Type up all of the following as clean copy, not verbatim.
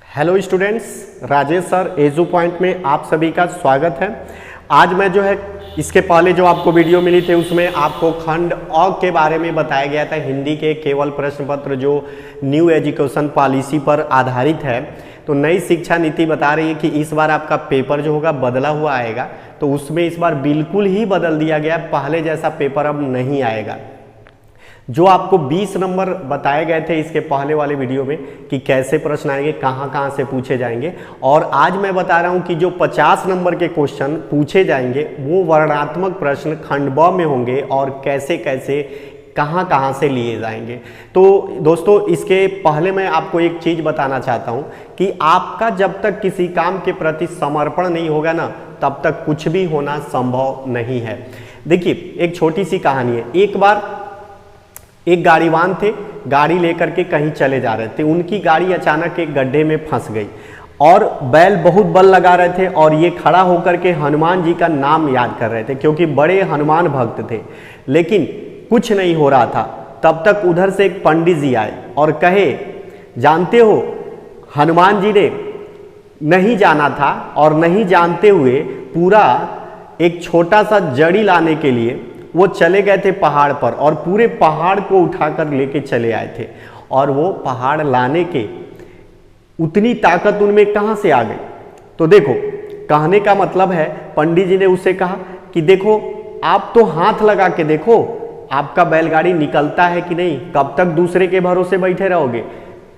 Hello students, Rajesh sir edu point में आप सभी का स्वागत है। आज मैं जो है इसके पहले जो आपको वीडियो मिली थी उसमें आपको खंड अ के बारे में बताया गया था। हिंदी के केवल प्रश्न पत्र जो न्यू एजुकेशन पॉलिसी पर आधारित है, तो नई शिक्षा नीति बता रही है कि इस बार आपका पेपर जो होगा बदला हुआ आएगा। तो उसमें इस बार बिल्कुल ही बदल दिया गया, पहले जैसा पेपर अब नहीं आएगा। जो आपको 20 नंबर बताए गए थे इसके पहले वाले वीडियो में कि कैसे प्रश्न आएंगे, कहाँ कहाँ से पूछे जाएंगे, और आज मैं बता रहा हूँ कि जो 50 नंबर के क्वेश्चन पूछे जाएंगे वो वर्णनात्मक प्रश्न खंड ब में होंगे और कैसे कैसे कहाँ कहाँ से लिए जाएंगे। तो दोस्तों, इसके पहले मैं आपको एक चीज़ बताना चाहता हूँ कि आपका जब तक किसी काम के प्रति समर्पण नहीं होगा ना, तब तक कुछ भी होना संभव नहीं है। देखिए, एक छोटी सी कहानी है। एक बार एक गाड़ीवान थे, गाड़ी लेकर के कहीं चले जा रहे थे। उनकी गाड़ी अचानक एक गड्ढे में फंस गई और बैल बहुत बल लगा रहे थे और ये खड़ा होकर के हनुमान जी का नाम याद कर रहे थे, क्योंकि बड़े हनुमान भक्त थे। लेकिन कुछ नहीं हो रहा था। तब तक उधर से एक पंडित जी आए और कहे, जानते हो, हनुमान जी ने नहीं जाना था और नहीं जानते हुए पूरा एक छोटा सा जड़ी लाने के लिए वो चले गए थे पहाड़ पर और पूरे पहाड़ को उठाकर लेके चले आए थे। और वो पहाड़ लाने के उतनी ताकत उनमें कहाँ से आ गई? तो देखो, कहने का मतलब है, पंडित जी ने उससे कहा कि देखो, आप तो हाथ लगा के देखो, आपका बैलगाड़ी निकलता है कि नहीं, कब तक दूसरे के भरोसे बैठे रहोगे?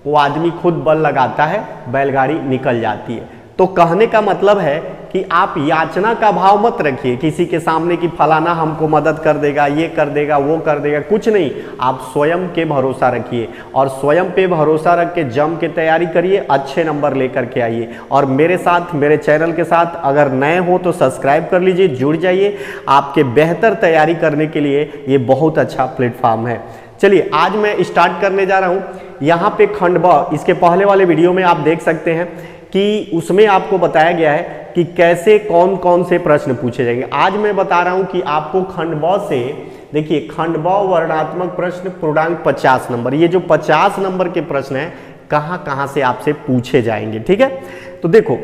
वो आदमी खुद बल लगाता है, बैलगाड़ी निकल जाती है। तो कहने का मतलब है कि आप याचना का भाव मत रखिए किसी के सामने कि फलाना हमको मदद कर देगा, ये कर देगा, वो कर देगा। कुछ नहीं, आप स्वयं के भरोसा रखिए और स्वयं पे भरोसा रख के जम के तैयारी करिए, अच्छे नंबर लेकर के आइए। और मेरे साथ, मेरे चैनल के साथ अगर नए हो तो सब्सक्राइब कर लीजिए, जुड़ जाइए। आपके बेहतर तैयारी करने के लिए ये बहुत अच्छा प्लेटफॉर्म है। चलिए, आज मैं स्टार्ट करने जा रहा हूँ। यहाँ पे खंड ब, इसके पहले वाले वीडियो में आप देख सकते हैं कि उसमें आपको बताया गया है कि कैसे कौन कौन से प्रश्न पूछे जाएंगे। आज मैं बता रहा हूं कि आपको खंड ब से, देखिए, खंड ब वर्णनात्मक प्रश्न पूर्णांक 50 नंबर, ये जो 50 नंबर के प्रश्न हैं कहाँ कहाँ से आपसे पूछे जाएंगे। ठीक है, तो देखो,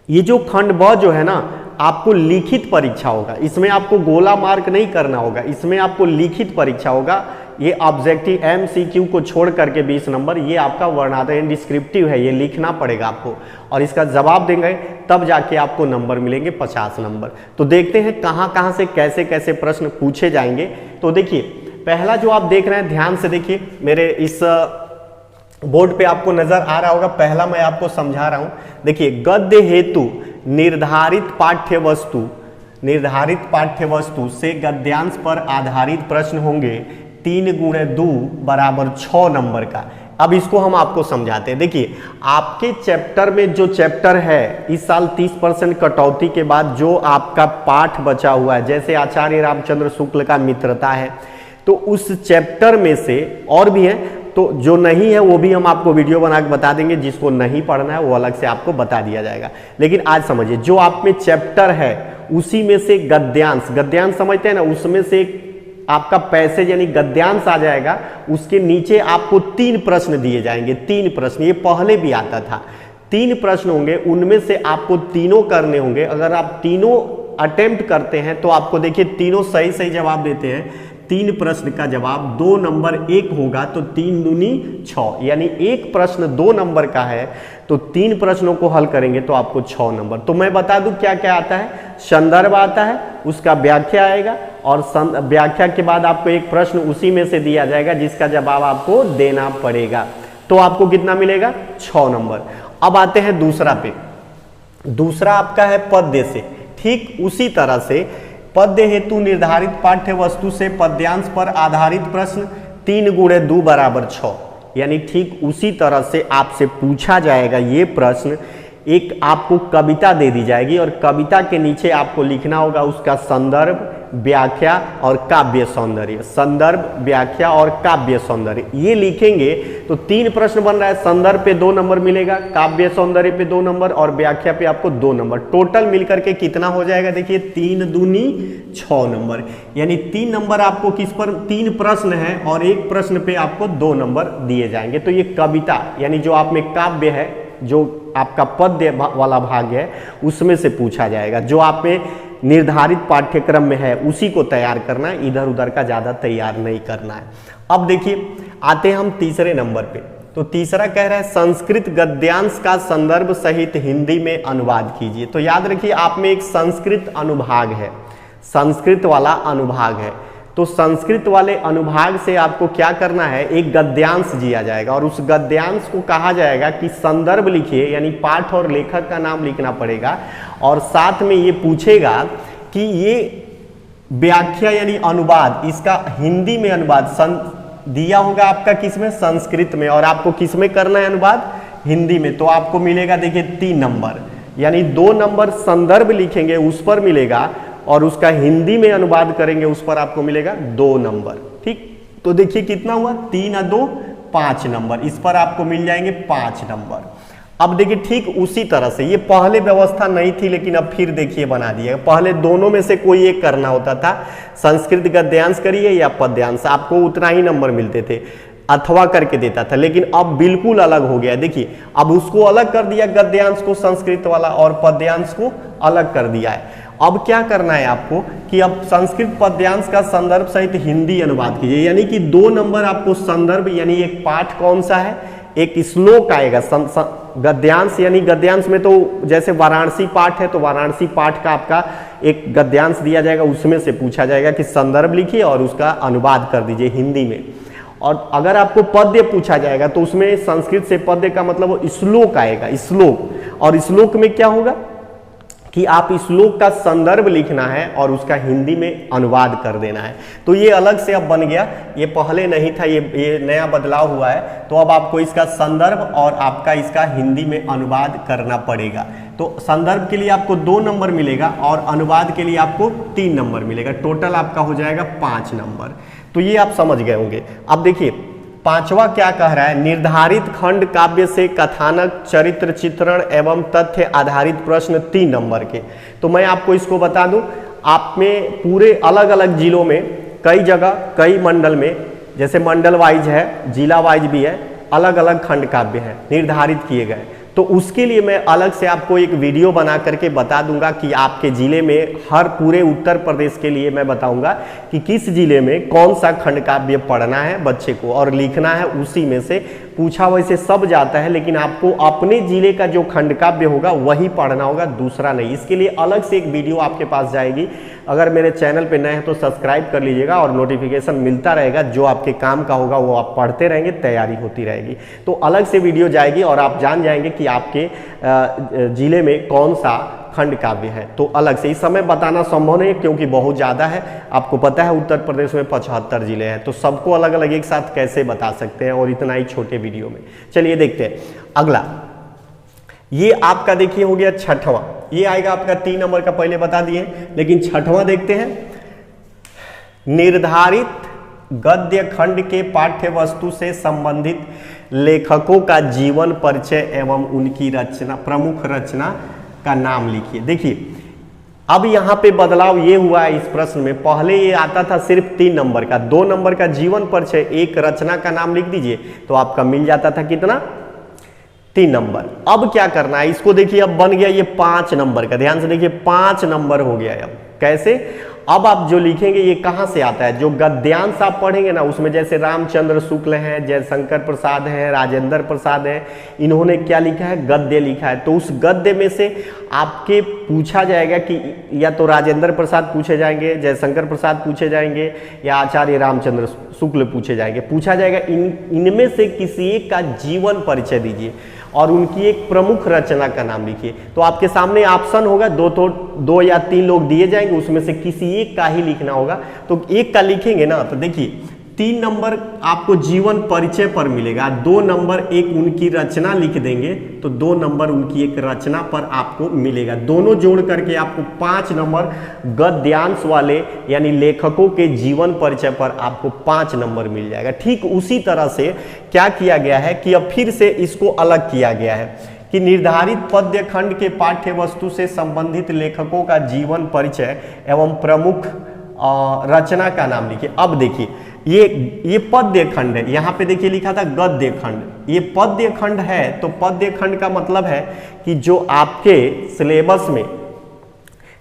ये जो खंड ब जो है ना, आपको लिखित परीक्षा होगा। इसमें आपको गोला मार्क नहीं करना होगा, इसमें आपको लिखित परीक्षा होगा। ये ऑब्जेक्टिव MCQ को छोड़ करके 20 नंबर, ये आपका वर्णनात्मक डिस्क्रिप्टिव है, ये लिखना पड़ेगा आपको और इसका जवाब देंगे तब जाके आपको नंबर मिलेंगे 50 नंबर। तो देखते हैं कहाँ कहाँ से कैसे कैसे प्रश्न पूछे जाएंगे। तो देखिए, पहला जो आप देख रहे हैं, ध्यान से देखिए, मेरे इस बोर्ड पे आपको नजर आ रहा होगा। पहला मैं आपको समझा रहा हूँ। देखिए, गद्य हेतु निर्धारित पाठ्य वस्तु से गद्यांश पर आधारित प्रश्न होंगे 3 × 2 = 6 नंबर का। अब इसको हम आपको समझाते हैं। देखिए, आपके चैप्टर में जो चैप्टर है, इस साल 30% कटौती के बाद जो आपका पाठ बचा हुआ है, जैसे आचार्य रामचंद्र शुक्ल का मित्रता है, तो उस चैप्टर में से और भी है, तो जो नहीं है वो भी हम आपको वीडियो बना के बता देंगे। जिसको नहीं पढ़ना है वो अलग से आपको बता दिया जाएगा। लेकिन आज समझिए, जो आप में चैप्टर है उसी में से गद्यांश समझते हैं ना, उसमें से आपका पैसेज यानी गद्यांश आ जाएगा। उसके नीचे आपको 3 प्रश्न दिए जाएंगे। 3 प्रश्न, ये पहले भी आता था। 3 प्रश्न होंगे, उनमें से आपको तीनों करने होंगे। अगर आप तीनों अटेम्प्ट करते हैं तो आपको, देखिए, तीनों सही जवाब देते हैं, 3 प्रश्न का जवाब 2 नंबर 1 होगा, तो 3 दूनी 6, यानी एक प्रश्न 2 नंबर का है तो 3 प्रश्नों को हल करेंगे तो आपको 6 नंबर। तो मैं बता दूं क्या क्या आता है। संदर्भ आता है, उसका व्याख्या आएगा और व्याख्या के बाद आपको एक प्रश्न उसी में से दिया जाएगा जिसका जवाब आपको देना पड़ेगा। तो आपको कितना मिलेगा? 6 नंबर। अब आते हैं दूसरा पे। दूसरा आपका है पद्य से। ठीक उसी तरह से पद्य हेतु निर्धारित पाठ्य वस्तु से पद्यांश पर आधारित प्रश्न 3 × 2 = 6, यानी ठीक उसी तरह से आपसे पूछा जाएगा ये प्रश्न। एक आपको कविता दे दी जाएगी और कविता के नीचे आपको लिखना होगा उसका संदर्भ, व्याख्या और काव्य सौंदर्य। संदर्भ, व्याख्या और काव्य सौंदर्य, ये लिखेंगे तो 3 प्रश्न बन रहा है। संदर्भ पे 2 नंबर मिलेगा, काव्य सौंदर्य पे 2 नंबर और व्याख्या पे आपको 2 नंबर। टोटल मिलकर के कितना हो जाएगा? देखिए, 3 दूनी 6 नंबर, यानी 3 नंबर आपको किस पर? 3 प्रश्न है और एक प्रश्न पे आपको 2 नंबर दिए जाएंगे। तो ये कविता यानी जो आप में काव्य है, जो आपका पद्य वाला भाग है उसमें से पूछा जाएगा। जो आप में निर्धारित पाठ्यक्रम में है उसी को तैयार करना है, इधर उधर का ज़्यादा तैयार नहीं करना है। अब देखिए आते हैं हम तीसरे नंबर पे। तो तीसरा कह रहा है संस्कृत गद्यांश का संदर्भ सहित हिंदी में अनुवाद कीजिए। तो याद रखिए आप में एक संस्कृत अनुभाग है, संस्कृत वाला अनुभाग है। तो संस्कृत वाले अनुभाग से आपको क्या करना है, एक गद्यांश दिया जाएगा और उस गद्यांश को कहा जाएगा कि संदर्भ लिखिए, यानी पाठ और लेखक का नाम लिखना पड़ेगा। और साथ में ये पूछेगा कि ये व्याख्या यानी अनुवाद, इसका हिंदी में अनुवाद दिया होगा आपका किसमें, संस्कृत में, और आपको किसमें करना है अनुवाद, हिंदी में। तो आपको मिलेगा देखिए 3 नंबर, यानी 2 नंबर संदर्भ लिखेंगे उस पर मिलेगा और उसका हिंदी में अनुवाद करेंगे उस पर आपको मिलेगा 2 नंबर। ठीक, तो देखिए कितना हुआ, 3 और 2 5 नंबर, इस पर आपको मिल जाएंगे 5 नंबर। अब देखिए ठीक उसी तरह से, ये पहले व्यवस्था नहीं थी लेकिन अब फिर देखिए बना दिया। पहले दोनों में से कोई एक करना होता था, संस्कृत गद्यांश करिए या पद्यांश, आपको उतना ही नंबर मिलते थे, अथवा करके देता था। लेकिन अब बिल्कुल अलग हो गया, देखिए अब उसको अलग कर दिया, गद्यांश को संस्कृत वाला और पद्यांश को अलग कर दिया है। अब क्या करना है आपको कि अब संस्कृत पद्यांश का संदर्भ सहित हिंदी अनुवाद कीजिए, यानी कि 2 नंबर आपको संदर्भ, यानी एक पाठ कौन सा है, एक श्लोक आएगा। गद्यांश यानी गद्यांश में तो जैसे वाराणसी पाठ है तो वाराणसी पाठ का आपका एक गद्यांश दिया जाएगा, उसमें से पूछा जाएगा कि संदर्भ लिखिए और उसका अनुवाद कर दीजिए हिंदी में। और अगर आपको पद्य पूछा जाएगा तो उसमें संस्कृत से पद्य का मतलब श्लोक आएगा, श्लोक, और श्लोक में क्या होगा कि आप श्लोक का संदर्भ लिखना है और उसका हिंदी में अनुवाद कर देना है। तो ये अलग से अब बन गया, ये पहले नहीं था, ये नया बदलाव हुआ है। तो अब आपको इसका संदर्भ और आपका इसका हिंदी में अनुवाद करना पड़ेगा। तो संदर्भ के लिए आपको 2 नंबर मिलेगा और अनुवाद के लिए आपको 3 नंबर मिलेगा, टोटल आपका हो जाएगा 5 नंबर। तो ये आप समझ गए होंगे। अब देखिए 5वां क्या कह रहा है, निर्धारित खंड काव्य से कथानक, चरित्र चित्रण एवं तथ्य आधारित प्रश्न 3 नंबर के। तो मैं आपको इसको बता दूं, आप में पूरे अलग अलग जिलों में कई जगह कई मंडल में, जैसे मंडल वाइज है, जिला वाइज भी है, अलग अलग खंड काव्य है निर्धारित किए गए। तो उसके लिए मैं अलग से आपको एक वीडियो बना करके बता दूंगा कि आपके जिले में, हर पूरे उत्तर प्रदेश के लिए मैं बताऊंगा कि किस जिले में कौन सा खंड काव्य पढ़ना है बच्चे को और लिखना है, उसी में से पूछा वैसे सब जाता है, लेकिन आपको अपने जिले का जो खंड काव्य होगा वही पढ़ना होगा, दूसरा नहीं। इसके लिए अलग से एक वीडियो आपके पास जाएगी। अगर मेरे चैनल पे नए हैं तो सब्सक्राइब कर लीजिएगा और नोटिफिकेशन मिलता रहेगा, जो आपके काम का होगा वो आप पढ़ते रहेंगे, तैयारी होती रहेगी। तो अलग से वीडियो जाएगी और आप जान जाएंगे कि आपके जिले में कौन सा खंड काव्य है। तो अलग से इस समय बताना संभव नहीं है क्योंकि बहुत ज़्यादा है। आपको पता है उत्तर प्रदेश में 75 जिले हैं, तो सबको अलग अलग एक साथ कैसे बता सकते हैं और इतना ही छोटे वीडियो में। चलिए देखते हैं अगला। ये आपका देखिए हो गया 6वां, ये आएगा आपका 3 नंबर का, पहले बता दिए, लेकिन 6वां देखते हैं। निर्धारित गद्य खंड के पाठ्य वस्तु से संबंधित लेखकों का जीवन परिचय एवं उनकी रचना, प्रमुख रचना का नाम लिखिए। देखिए अब यहाँ पे बदलाव ये हुआ है इस प्रश्न में, पहले ये आता था सिर्फ 3 नंबर का, 2 नंबर का जीवन परिचय, एक रचना का नाम लिख दीजिए तो आपका मिल जाता था कितना, 3 नंबर। अब क्या करना है, इसको देखिए अब बन गया ये 5 नंबर का, ध्यान से देखिए 5 नंबर हो गया है। अब कैसे, अब आप जो लिखेंगे ये कहाँ से आता है, जो गद्यांश आप पढ़ेंगे ना उसमें जैसे रामचंद्र शुक्ल हैं, जयशंकर प्रसाद हैं, राजेंद्र प्रसाद हैं, इन्होंने क्या लिखा है, गद्य लिखा है। तो उस गद्य में से आपके पूछा जाएगा कि या तो राजेंद्र प्रसाद पूछे जाएंगे, जयशंकर प्रसाद पूछे जाएंगे या आचार्य रामचंद्र शुक्ल पूछे जाएंगे। पूछा जाएगा इनमें से किसी एक का जीवन परिचय दीजिए और उनकी एक प्रमुख रचना का नाम लिखिए। तो आपके सामने ऑप्शन होगा, 2 या 3 लोग दिए जाएंगे, उसमें से किसी एक का ही लिखना होगा। तो एक का लिखेंगे ना, तो देखिए 3 नंबर आपको जीवन परिचय पर मिलेगा, 2 नंबर एक उनकी रचना लिख देंगे तो 2 नंबर उनकी एक रचना पर आपको मिलेगा। दोनों जोड़ करके आपको 5 नंबर गद्यांश वाले यानी लेखकों के जीवन परिचय पर आपको 5 नंबर मिल जाएगा। ठीक उसी तरह से क्या किया गया है कि अब फिर से इसको अलग किया गया है कि निर्धारित पद्य खंड के पाठ्य वस्तु से संबंधित लेखकों का जीवन परिचय एवं प्रमुख रचना का नाम लिखिए। अब देखिए ये पद्य खंड है, यहाँ पे देखिए लिखा था गद्य खंड, ये पद्य खंड है। तो पद्य खंड का मतलब है कि जो आपके सिलेबस में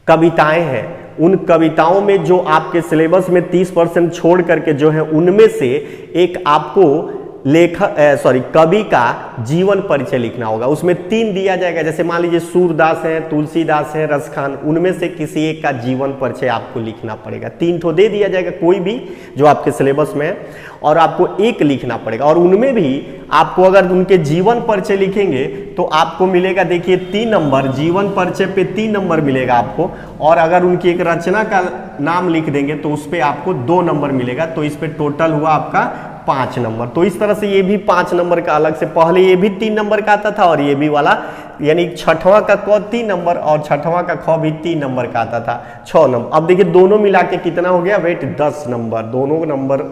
कविताएं हैं, उन कविताओं में जो आपके सिलेबस में 30% छोड़ करके जो है उनमें से एक आपको कवि का जीवन परिचय लिखना होगा। उसमें 3 दिया जाएगा, जैसे मान लीजिए सूरदास हैं, तुलसीदास हैं, रसखान, उनमें से किसी एक का जीवन परिचय आपको लिखना पड़ेगा। 3 ठो दे दिया जाएगा कोई भी जो आपके सिलेबस में है, और आपको एक लिखना पड़ेगा। और उनमें भी आपको अगर उनके जीवन परिचय लिखेंगे तो आपको मिलेगा, देखिए 3 नंबर, जीवन परिचय पे 3 नंबर मिलेगा आपको। और अगर उनकी एक रचना का नाम लिख देंगे तो उस पर आपको 2 नंबर मिलेगा। तो इस पे टोटल हुआ आपका 5 नंबर। तो इस तरह से ये भी 5 नंबर का अलग से, पहले ये भी 3 नंबर का आता था और ये भी वाला, यानी 6वां का क 3 नंबर और 6वां का ख भी 3 नंबर का आता था, 6 नंबर। अब देखिए दोनों मिला के कितना हो गया वेट, 10 नंबर, दोनों नंबर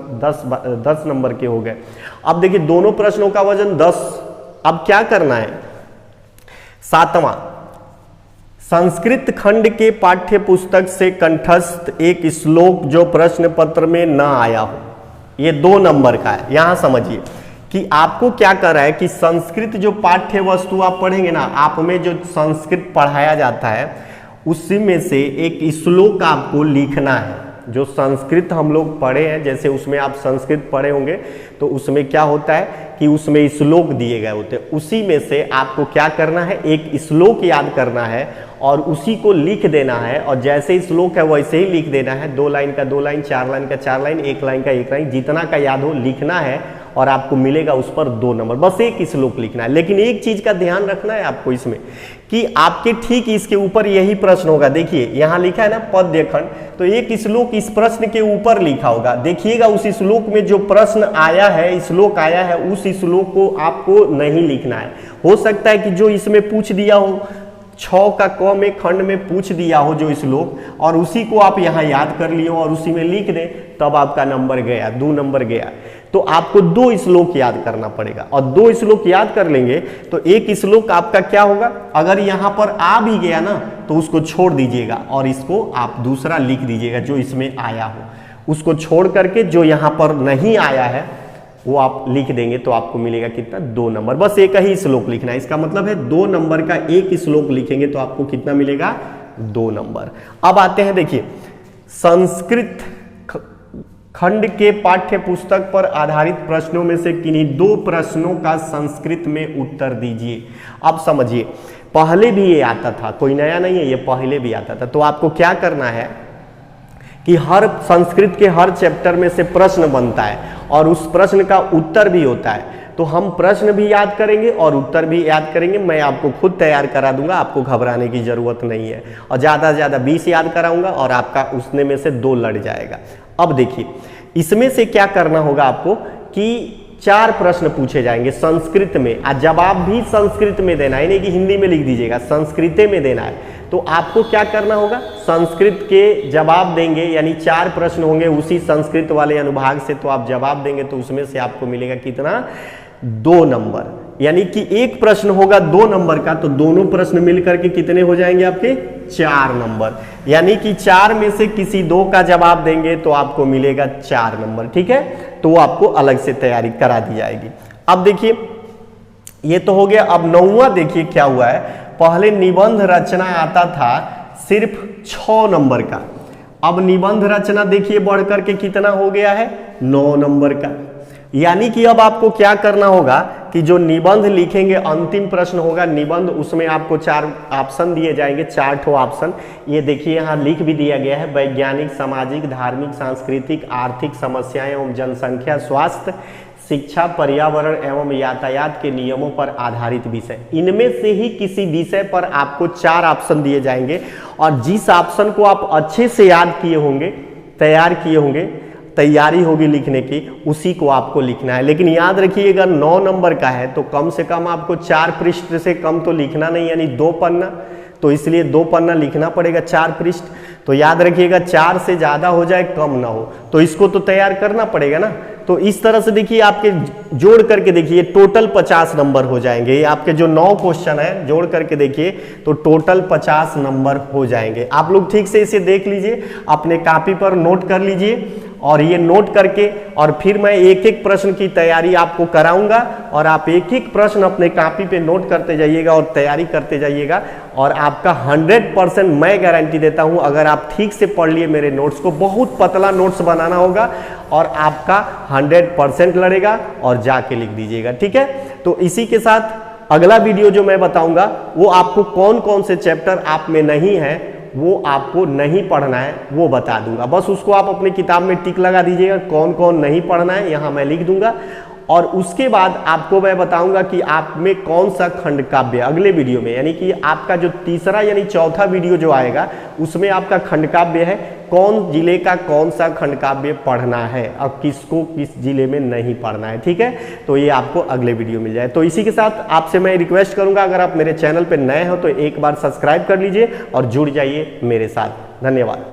10 नंबर के हो गए। अब देखिए दोनों प्रश्नों का वजन 10। अब क्या करना है, 7वां, संस्कृत खंड के पाठ्य पुस्तक से कंठस्थ एक श्लोक जो प्रश्न पत्र में ना आया हो। ये 2 नंबर का है। यहां समझिए कि आपको क्या कर रहा है कि संस्कृत जो पाठ्य वस्तु आप पढ़ेंगे ना, आप में जो संस्कृत पढ़ाया जाता है उसी में से एक श्लोक आपको लिखना है। जो संस्कृत हम लोग पढ़े हैं, जैसे उसमें आप संस्कृत पढ़े होंगे तो उसमें क्या होता है कि उसमें श्लोक दिए गए होते हैं, उसी में से आपको क्या करना है, एक श्लोक याद करना है और उसी को लिख देना है। और जैसे श्लोक है वैसे ही लिख देना है, 2 लाइन का 2 लाइन, 4 लाइन का 4 लाइन, 1 लाइन का 1 लाइन, जितना का याद हो लिखना है और आपको मिलेगा उस पर 2 नंबर। बस एक श्लोक लिखना है। लेकिन एक चीज का ध्यान रखना है आपको इसमें कि आपके ठीक इसके ऊपर यही प्रश्न होगा। देखिए यहाँ लिखा है ना पद्य खंड, तो एक श्लोक इस प्रश्न के ऊपर लिखा होगा। देखिएगा उस श्लोक में जो प्रश्न आया है, श्लोक आया है, उस श्लोक को आपको नहीं लिखना है। हो सकता है कि जो इसमें पूछ दिया हो, 6 का क में खंड में पूछ दिया हो जो श्लोक, और उसी को आप यहाँ याद कर लिए हो और उसी में लिख दें, तब आपका नंबर गया, 2 नंबर गया। तो आपको 2 श्लोक याद करना पड़ेगा, और 2 श्लोक याद कर लेंगे तो एक श्लोक आपका क्या होगा, अगर यहाँ पर आ भी गया ना तो उसको छोड़ दीजिएगा और इसको आप दूसरा लिख दीजिएगा जो इसमें आया हो। उसको छोड़ करके जो यहाँ पर नहीं आया है वो आप लिख देंगे तो आपको मिलेगा कितना, 2 नंबर। बस एक ही श्लोक लिखना है। इसका मतलब है 2 नंबर का एक श्लोक लिखेंगे तो आपको कितना मिलेगा, 2 नंबर। अब आते हैं, देखिए संस्कृत खंड के पाठ्य पुस्तक पर आधारित प्रश्नों में से किन्हीं 2 प्रश्नों का संस्कृत में उत्तर दीजिए। अब समझिए, पहले भी ये आता था, कोई नया नहीं है, ये पहले भी आता था। तो आपको क्या करना है कि हर संस्कृत के हर चैप्टर में से प्रश्न बनता है और उस प्रश्न का उत्तर भी होता है। तो हम प्रश्न भी याद करेंगे और उत्तर भी याद करेंगे। मैं आपको खुद तैयार करा दूंगा, आपको घबराने की जरूरत नहीं है। और ज़्यादा से ज़्यादा 20 याद कराऊंगा और आपका उसने में से 2 लड़ जाएगा। अब देखिए इसमें से क्या करना होगा आपको कि 4 प्रश्न पूछे जाएंगे संस्कृत में, और जवाब भी संस्कृत में देना है, नहीं कि हिंदी में लिख दीजिएगा, संस्कृत में देना है। तो आपको क्या करना होगा, संस्कृत के जवाब देंगे, यानी 4 प्रश्न होंगे उसी संस्कृत वाले अनुभाग से, तो आप जवाब देंगे तो उसमें से आपको मिलेगा कितना, 2 नंबर। यानी कि एक प्रश्न होगा 2 नंबर का, तो दोनों प्रश्न मिलकर के कितने हो जाएंगे आपके, 4 नंबर। यानी कि 4 में से किसी 2 का जवाब देंगे तो आपको मिलेगा 4 नंबर। ठीक है, तो वो आपको अलग से तैयारी करा दी जाएगी। अब देखिए ये तो हो गया। अब 9वां देखिए क्या हुआ है, पहले निबंध रचना आता था सिर्फ 6 नंबर का, अब निबंध रचना देखिए बढ़ करके कितना हो गया है, 9 नंबर का। यानी कि अब आपको क्या करना होगा कि जो निबंध लिखेंगे, अंतिम प्रश्न होगा निबंध, उसमें आपको 4 ऑप्शन दिए जाएंगे, 4 ठो ऑप्शन। ये देखिए यहाँ लिख भी दिया गया है, वैज्ञानिक, सामाजिक, धार्मिक, सांस्कृतिक, आर्थिक समस्याएं एवं जनसंख्या, स्वास्थ्य, शिक्षा, पर्यावरण एवं यातायात के नियमों पर आधारित विषय। इनमें से ही किसी विषय पर आपको 4 ऑप्शन दिए जाएंगे, और जिस ऑप्शन को आप अच्छे से याद किए होंगे, तैयार किए होंगे, तैयारी होगी लिखने की, उसी को आपको लिखना है। लेकिन याद रखिएगा 9 नंबर का है तो कम से कम आपको 4 पृष्ठ से कम तो लिखना नहीं, यानी 2 पन्ना, तो इसलिए 2 पन्ना लिखना पड़ेगा, 4 पृष्ठ। तो याद रखिएगा 4 से ज़्यादा हो जाए, कम ना हो, तो इसको तो तैयार करना पड़ेगा ना। तो इस तरह से देखिए आपके जोड़ करके देखिए टोटल 50 नंबर हो जाएंगे। ये आपके जो 9 क्वेश्चन है जोड़ करके देखिए तो टोटल 50 नंबर हो जाएंगे। आप लोग ठीक से इसे देख लीजिए, अपने कॉपी पर नोट कर लीजिए और ये नोट करके और फिर मैं एक एक प्रश्न की तैयारी आपको कराऊंगा और आप एक एक प्रश्न अपने कॉपी पे नोट करते जाइएगा और तैयारी करते जाइएगा और आपका 100% मैं गारंटी देता हूं, अगर आप ठीक से पढ़ लिए मेरे नोट्स को, बहुत पतला नोट्स बनाना होगा और आपका 100% लड़ेगा और जाके लिख दीजिएगा, ठीक है। तो इसी के साथ अगला वीडियो जो मैं बताऊंगा वो आपको कौन कौन से चैप्टर आप में नहीं है, वो आपको नहीं पढ़ना है, वो बता दूंगा। बस उसको आप अपनी किताब में टिक लगा दीजिएगा, कौन कौन नहीं पढ़ना है यहां मैं लिख दूंगा। और उसके बाद आपको मैं बताऊंगा कि आप में कौन सा खंड काव्य अगले वीडियो में, यानी कि आपका जो तीसरा यानी चौथा वीडियो जो आएगा उसमें आपका खंड काव्य है, कौन जिले का कौन सा खंड काव्य पढ़ना है और किसको किस जिले में नहीं पढ़ना है, ठीक है। तो ये आपको अगले वीडियो मिल जाए। तो इसी के साथ आपसे मैं रिक्वेस्ट करूंगा, अगर आप मेरे चैनल पर नए हो तो एक बार सब्सक्राइब कर लीजिए और जुड़ जाइए मेरे साथ। धन्यवाद।